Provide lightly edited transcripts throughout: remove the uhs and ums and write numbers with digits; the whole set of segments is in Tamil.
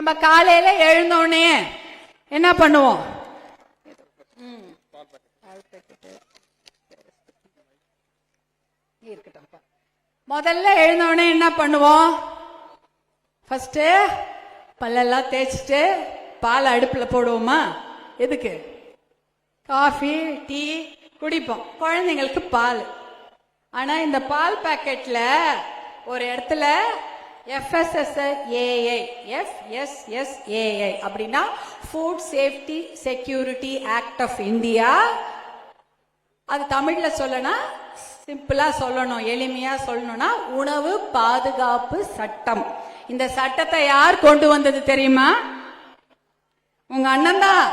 நம்ம காலையில எழுந்தோடனே என்ன பண்ணுவோம்? இருக்கட்டும். முதல்ல எழுந்தோடனே என்ன பண்ணுவோம்? ஃபர்ஸ்ட் பல்லெல்லாம் தேய்ச்சிட்டு பால் அடுப்புல போடுவோமா? எதுக்கு? காஃபி டீ குடிப்போம், குழந்தைங்களுக்கு பால். ஆனா இந்த பால் பாக்கெட்ல ஒரு இடத்துல FSSAI அப்படின்னா food safety security act of India. அது தமிழ்ல சொல்லணும், சிம்பிளா சொல்லணும், எளிமையா சொல்லணும்னா உணவு பாதுகாப்பு சட்டம். இந்த சட்டத்தை யார் கொண்டு வந்தது தெரியுமா? உங்க அண்ணன் தான்.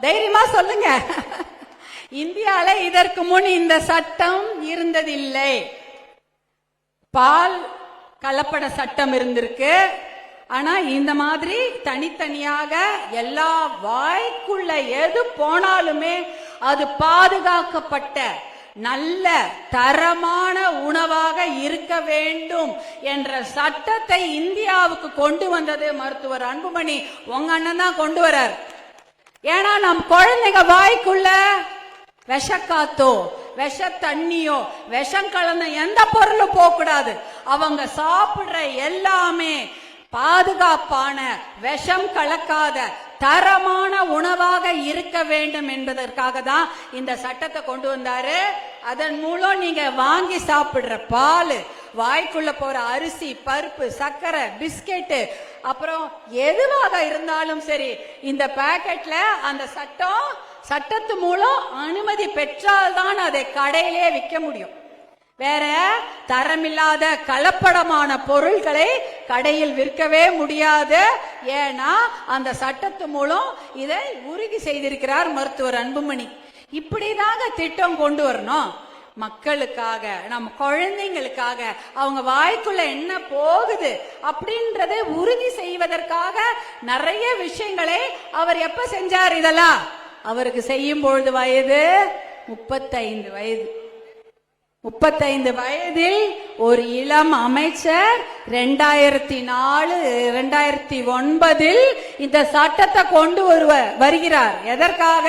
தைரியமா சொல்லுங்க. இந்தியால இதற்கு முன் இந்த சட்டம் இருந்ததில்லை. பால் கலப்பட சட்டம் இருந்திருக்கு. ஆனா இந்த மாதிரி தனித்தனியாக எல்லா வாய்க்குள்ள எது போனாலுமே அது பாதுகாக்கப்பட்ட நல்ல தரமான உணவாக இருக்க வேண்டும் என்ற சட்டத்தை இந்தியாவுக்கு கொண்டு வந்தது மருத்துவர் அன்புமணி. உங்க அண்ணன் தான் கொண்டு வரார். ஏன்னா நம் குழந்தைங்க வாய்க்குள்ள விஷக்காத்தோ விஷ தண்ணியோ விஷம் கலந்த எந்த பொருளும் போக கூடாது. அவங்க சாப்பிடுற எல்லாமே பாதுகாப்பான விஷம் கலக்காத தரமான உணவாக இருக்க வேண்டும் என்பதற்காக தான் இந்த சட்டத்தை கொண்டு வந்தாரு. அதன் மூலம் நீங்க வாங்கி சாப்பிடுற பால், வாய்க்குள்ள போற அரிசி பருப்பு சர்க்கரை பிஸ்கெட்டு அப்புறம் எதுவாக இருந்தாலும் சரி, இந்த பாக்கெட்ல அந்த சட்டத்து மூலம் அனுமதி பெற்றால்தான் அதை கடையிலே விற்க முடியும். வேற தரமில்லாத கலப்படமான பொருட்களை கடையில் விற்கவே முடியாது. ஏன்னா அந்த சட்டத்து மூலம் இதை உறுதி செய்திருக்கிறார் மருத்துவர் அன்புமணி. இப்படிதாங்க திட்டம் கொண்டு வரணும். மக்களுக்காக, நம்ம குழந்தைங்களுக்காக, அவங்க வாய்க்குள்ள என்ன போகுது அப்படின்றதை உறுதி செய்வதற்காக நிறைய விஷயங்களை அவர் எப்ப செஞ்சார்? இதெல்லாம் அவருக்கு செய்யும் பொழுது வயது 35 வயது. 35 வயதில் ஒரு இளம் அமைச்சர் 2009 இந்த சட்டத்தை கொண்டு வருகிறார். எதற்காக?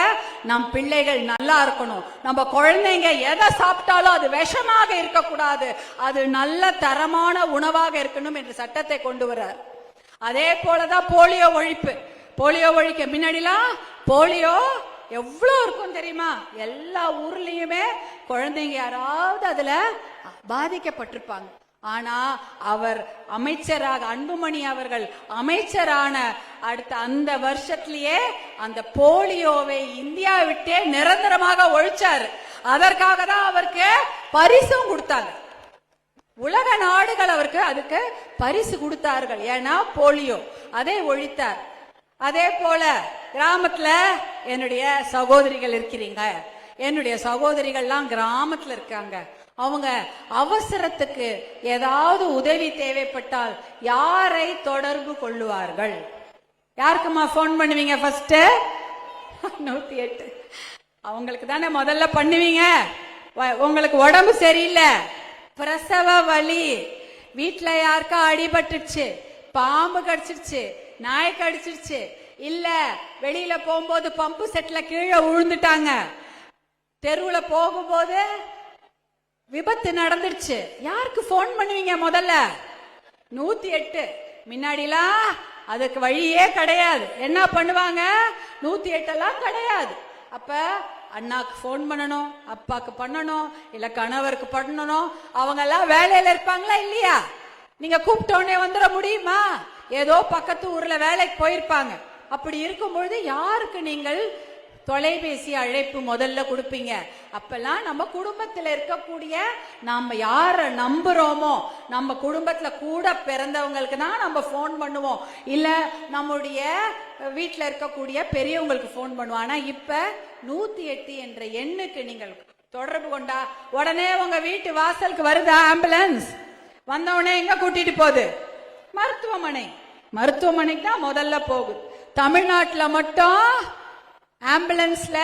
நம் பிள்ளைகள் நல்லா இருக்கணும், நம்ம குழந்தைங்க எதை சாப்பிட்டாலும் அது விஷமாக இருக்கக்கூடாது, அது நல்ல தரமான உணவாக இருக்கணும் என்ற சட்டத்தை கொண்டு வர்றார். அதே போலதான் போலியோ ஒழிப்பு. போலியோ ஒழிக்க முன்னாடிலாம் போலியோ எவ்வளவு இருக்கும் தெரியுமா? எல்லா ஊர்லயுமே குழந்தைங்க யாராவது அதுல பாதிக்கப்பட்டிருப்பாங்க. ஆனா அவர் அமைச்சராக, அன்புமணி அவர்கள் அமைச்சரான அடுத்த அந்த வருஷத்திலேயே அந்த போலியோவை இந்தியா விட்டே நிரந்தரமாக ஒழிச்சாரு. அதற்காக தான் அவருக்கு பரிசும் கொடுத்தாங்க. உலக நாடுகள் அவருக்கு அதுக்கு பரிசு கொடுத்தார்கள். ஏன்னா போலியோ அதை ஒழித்தார். அதே போல கிராமத்துல என்னுடைய சகோதரிகள் இருக்கிறீங்க. என்னுடைய சகோதரிகள்லாம் கிராமத்துல இருக்காங்க. அவங்க அவசரத்துக்கு ஏதாவது உதவி தேவைப்பட்டால் யாரை தொடர்பு கொள்ளுவார்கள்? யாருக்குமா போன் பண்ணுவீங்க? ஃபர்ஸ்ட் 108 அவங்களுக்கு தானே முதல்ல பண்ணுவீங்க. உங்களுக்கு உடம்பு சரியில்லை, பிரசவ வலி, வீட்டுல யாருக்கா அடிபட்டுச்சு, பாம்பு கடிச்சிருச்சு, நாய் கடிச்சிருச்சு, இல்ல வெளியில போகும்போது பம்பு செட்ல கீழே விழுந்துட்டாங்க, தெருவுல போகும்போது விபத்து நடந்துருச்சு, யாருக்கு போன் பண்ணுவீங்க முதல்ல? 108. முன்னாடிலாம் அதுக்கு வழியே கிடையாது. என்ன பண்ணுவாங்க? 108 எல்லாம் கிடையாது. அப்ப அண்ணாக்கு போன் பண்ணணும், அப்பாக்கு பண்ணணும், இல்ல கணவருக்கு பண்ணணும். அவங்க எல்லாம் வேலையில இருப்பாங்களா இல்லையா? நீங்க கூப்பிட்டோன்னே வந்துட முடியுமா? ஏதோ பக்கத்து ஊர்ல வேலைக்கு போயிருப்பாங்க. அப்படி இருக்கும் பொழுது யாருக்கு நீங்கள் தொலைபேசி அழைப்பு முதல்ல கொடுப்பீங்க? அப்பெல்லாம் நம்ம குடும்பத்துல இருக்கக்கூடிய, நாம யார நம்புறோமோ, நம்ம குடும்பத்துல கூட பிறந்தவங்களுக்கு தான் நம்ம போன் பண்ணுவோம், இல்ல நம்முடைய வீட்டுல இருக்கக்கூடிய பெரியவங்களுக்கு போன் பண்ணுவோம். ஆனா இப்ப 108 என்ற எண்ணுக்கு நீங்கள் தொடர்பு கொண்டா உடனே உங்க வீட்டு வாசலுக்கு வருதா ஆம்புலன்ஸ்? வந்தவுடனே எங்க கூட்டிட்டு போகுது? மருத்துவமனைக்கு தான் முதல்ல போகுது. தமிழ்நாட்டுல மட்டும் ஆம்புலன்ஸ்ல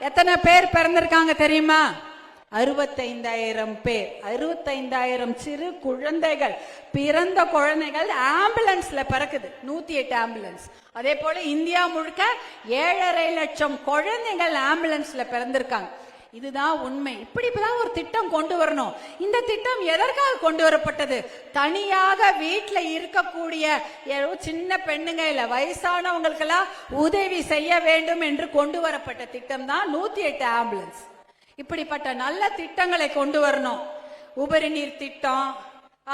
எத்தனை பேர் பிறந்திருக்காங்க தெரியுமா? 65,000 பேர், 65,000 சிறு குழந்தைகள், பிறந்த குழந்தைகள் ஆம்புலன்ஸ்ல பிறக்குது, 108 ஆம்புலன்ஸ். அதே போல இந்தியா முழுக்க 7.5 லட்சம் குழந்தைகள் ஆம்புலன்ஸ்ல பிறந்திருக்காங்க. இதுதான் உண்மை. இப்படிதான் ஒரு திட்டம் கொண்டு வரணும். இந்த திட்டம் எதற்காக கொண்டு வரப்பட்டது? தனியாக வீட்டுல இருக்கக்கூடிய சின்ன பெண்ணுங்க இல்ல வயசானவங்களுக்கெல்லாம் உதவி செய்ய வேண்டும் என்று கொண்டு வரப்பட்ட திட்டம் தான் 108 ஆம்புலன்ஸ். இப்படிப்பட்ட நல்ல திட்டங்களை கொண்டு வரணும். உபரி நீர் திட்டம்,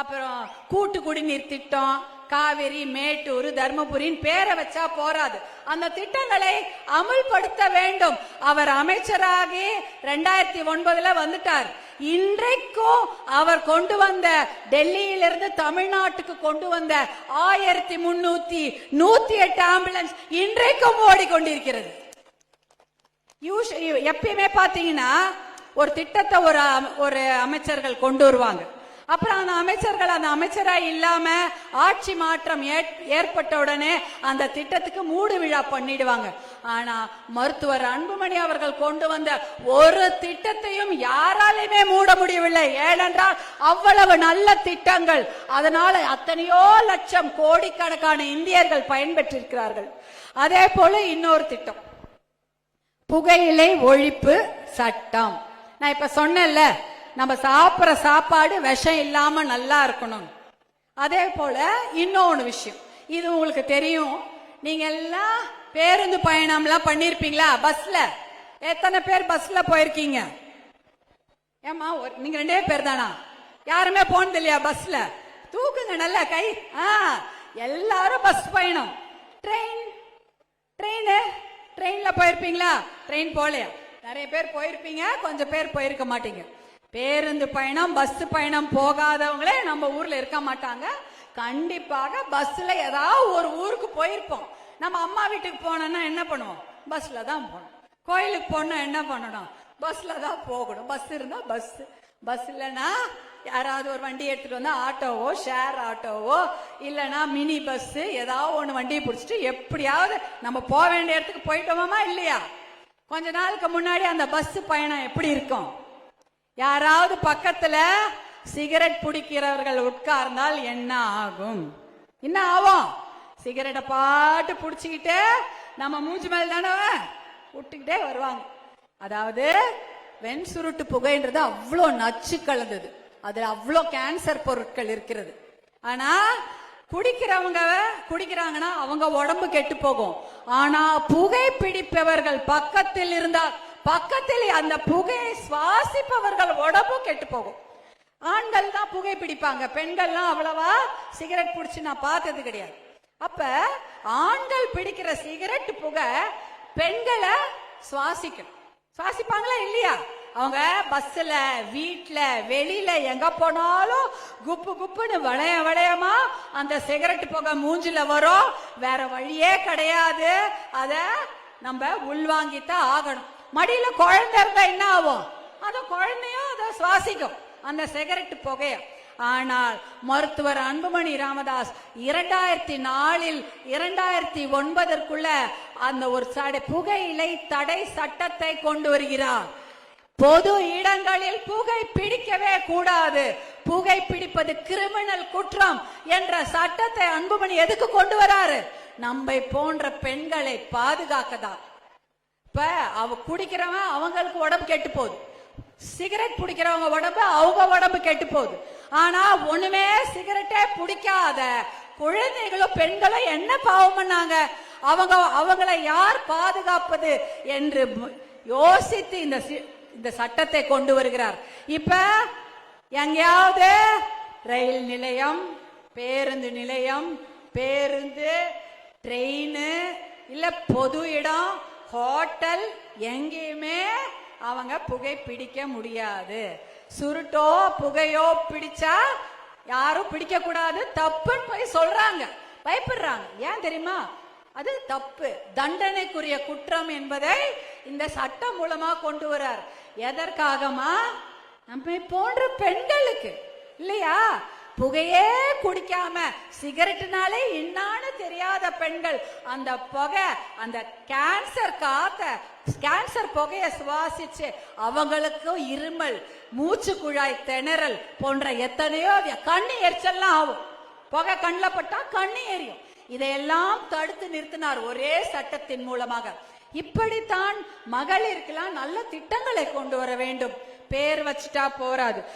அப்புறம் கூட்டு குடிநீர் திட்டம், காவிரி, மேட்டூர், தர்மபுரின்னு பேரை வச்சா போராது. அந்த திட்டங்களை அமுல்படுத்த வேண்டும். அவர் அமைச்சராகி 2009 வந்துட்டார். இன்றைக்கும் அவர் கொண்டு வந்த டெல்லியிலிருந்து தமிழ்நாட்டுக்கு கொண்டு வந்த 1308 ஆம்புலன்ஸ் இன்றைக்கும் ஓடிக்கொண்டிருக்கிறது. எப்பயுமே பாத்தீங்கன்னா ஒரு திட்டத்தை ஒரு அமைச்சர்கள் கொண்டு வருவாங்க. அப்புறம் அந்த அமைச்சர்கள் அந்த அமைச்சரா இல்லாம ஆட்சி மாற்றம் ஏற்பட்ட உடனே அந்த திட்டத்துக்கு மூடு விழா பண்ணிடுவாங்க. ஆனா மருத்துவர் அன்புமணி அவர்கள் கொண்டு வந்த ஒரு திட்டத்தையும் யாராலுமே மூட முடியவில்லை. ஏனென்றால் அவ்வளவு நல்ல திட்டங்கள். அதனால அத்தனையோ லட்சம் கோடிக்கணக்கான இந்தியர்கள் பயன்பெற்றிருக்கிறார்கள். அதே போல இன்னொரு திட்டம், புகையிலை ஒழிப்பு சட்டம். நான் இப்ப சொன்னேன்ல, நம்ம சாப்பிட்ற சாப்பாடு விஷம் இல்லாம நல்லா இருக்கணும். அதே போல இன்னொன்னு விஷயம், இது உங்களுக்கு தெரியும். நீங்க எல்லாம் பேருந்து பயணம்லாம் பண்ணிருப்பீங்களா? பஸ்ல எத்தனை பேர் பஸ்ல போயிருக்கீங்க? ஏமா நீங்க 2 பேர் தானா? யாருமே போனது இல்லையா பஸ்ல? தூக்குங்க நல்ல கை. எல்லாரும் பஸ் பயணம். ட்ரெயின்ல போயிருப்பீங்களா? ட்ரெயின் போலையா? நிறைய பேர் போயிருப்பீங்க, கொஞ்சம் பேர் போயிருக்க மாட்டீங்க. பேருந்து பயணம், பஸ் பயணம் போகாதவங்களே நம்ம ஊர்ல இருக்க மாட்டாங்க. கண்டிப்பாக பஸ்ல ஏதாவது ஒரு ஊருக்கு போயிருப்போம். நம்ம அம்மா வீட்டுக்கு போனோம்னா என்ன பண்ணுவோம்? பஸ்ல தான் போகணும். கோயிலுக்கு போனா என்ன பண்ணணும்? பஸ்ல தான் போகணும். பஸ் இருந்தா பஸ் இல்லைன்னா யாராவது ஒரு வண்டி எடுத்துட்டு வந்தா ஆட்டோவோ, ஷேர் ஆட்டோவோ, இல்லைன்னா மினி பஸ், ஏதாவது ஒண்ணு வண்டியை பிடிச்சிட்டு எப்படியாவது நம்ம போக வேண்டிய இடத்துக்கு போயிட்டோமா இல்லையா? கொஞ்ச நாளுக்கு முன்னாடி அந்த பஸ் பயணம் எப்படி இருக்கும்? யாராவது பக்கத்துல சிகரெட் பிடிக்கிறவர்கள் உட்கார்ந்தால் என்ன ஆகும்? என்ன ஆகும்? சிகரெட்டை பாட்டு பிடிச்சுக்கிட்டு நம்ம மூச்சு மேல தானே விட்டுக்கிட்டே வருவாங்க. அதாவது வெண் சுருட்டு புகைன்றது அவ்வளோ நச்சு கலந்தது. அதுல அவ்வளோ கேன்சர் பொருட்கள் இருக்கிறது. ஆனா குடிக்கிறாங்கன்னா அவங்க உடம்பு கெட்டு போகும். ஆனா புகை பிடிப்பவர்கள் பக்கத்தில் இருந்தால், பக்கத்தில் அந்த புகையை சுவாசிப்பவர்கள் உடம்பு கெட்டு போகும். ஆண்கள் தான் புகை பிடிப்பாங்க, பெண்கள்லாம் அவ்வளவா சிகரெட் பிடிச்சு நான் பார்த்தது கிடையாது. அப்ப ஆண்கள் பிடிக்கிற சிகரெட் புகை பெண்களை சுவாசிப்பாங்களா இல்லையா? அவங்க பஸ்ல, வீட்டுல, வெளியில எங்க போனாலும் குப்பு குப்புன்னு வளையமா அந்த சிகரெட் புகை மூஞ்சில வரும். வேற வழியே கிடையாது. அத நம்ம உள்வாங்கித்தான் ஆகணும். மடியில குழந்தை இருந்தா என்ன ஆகும்? அந்த குழந்தையும் அதை சுவாசிக்கும், அந்த சிகரெட் புகைய. ஆனால் மருத்துவர் அன்புமணி ராமதாஸ் 2004 2009 அந்த ஒரு புகையிலை தடை சட்டத்தை கொண்டு வருகிறார். பொது இடங்களில் புகை பிடிக்கவே கூடாது, புகை பிடிப்பது கிரிமினல் குற்றம் என்ற சட்டத்தை அன்புமணி எதுக்கு கொண்டு வராரு? நம்மை போன்ற பெண்களை பாதுகாக்கதான். இப்ப அவ குடிக்கிறவன் அவங்களுக்கு உடம்பு கெட்டு போகுது, சிகரெட் பிடிக்கிறவங்க உடம்பு அவங்க உடம்பு கெட்டு போகுது. ஆனா ஒண்ணுமே சிகரெட்டே பிடிக்காத குழந்தைகளும் பெண்களும் என்ன பாவம் பண்ணாங்க? அவங்களை யார் பாதுகாப்பது என்று யோசித்து இந்த சட்டத்தை கொண்டு வருகிறார். இப்ப எங்கேயாவது ரயில் நிலையம், பேருந்து நிலையம், ட்ரெயின், இல்ல பொது இடம், ஹோட்டல், எங்கேயுமே அவங்க புகை பிடிக்க முடியாது. சுருட்டோ புகையோ பிடிச்சா யாரும் பிடிக்க கூடாது, தப்புன்னு போய் சொல்றாங்க, பயப்படுறாங்க. ஏன் தெரியுமா? அது தப்பு, தண்டனைக்குரிய குற்றம் என்பதை இந்த சட்டம் மூலமா கொண்டு வரார். எதற்காகமா? நம்மை போன்ற பெண்களுக்கு இல்லையா? புகையே குடிக்காம சிகரெட்னாலே என்னான்னு தெரியாத பெண்கள் அந்த புகை, அந்த கேன்சர் கேன்சர் புகையை சுவாசிச்சு அவங்களுக்கும் இருமல், மூச்சு குழாய் திணறல் போன்ற எத்தனையோ கண்ணு எரிச்சல்லாம் ஆகும். புகை கண்ணில் பட்டா கண்ணு எரியும். இதையெல்லாம் தடுத்து நிறுத்தினார் ஒரே சட்டத்தின் மூலமாக. இப்படித்தான் மகளிருக்கெல்லாம் நல்ல திட்டங்களை கொண்டு வர வேண்டும். பேர் வச்சுட்டா போராது.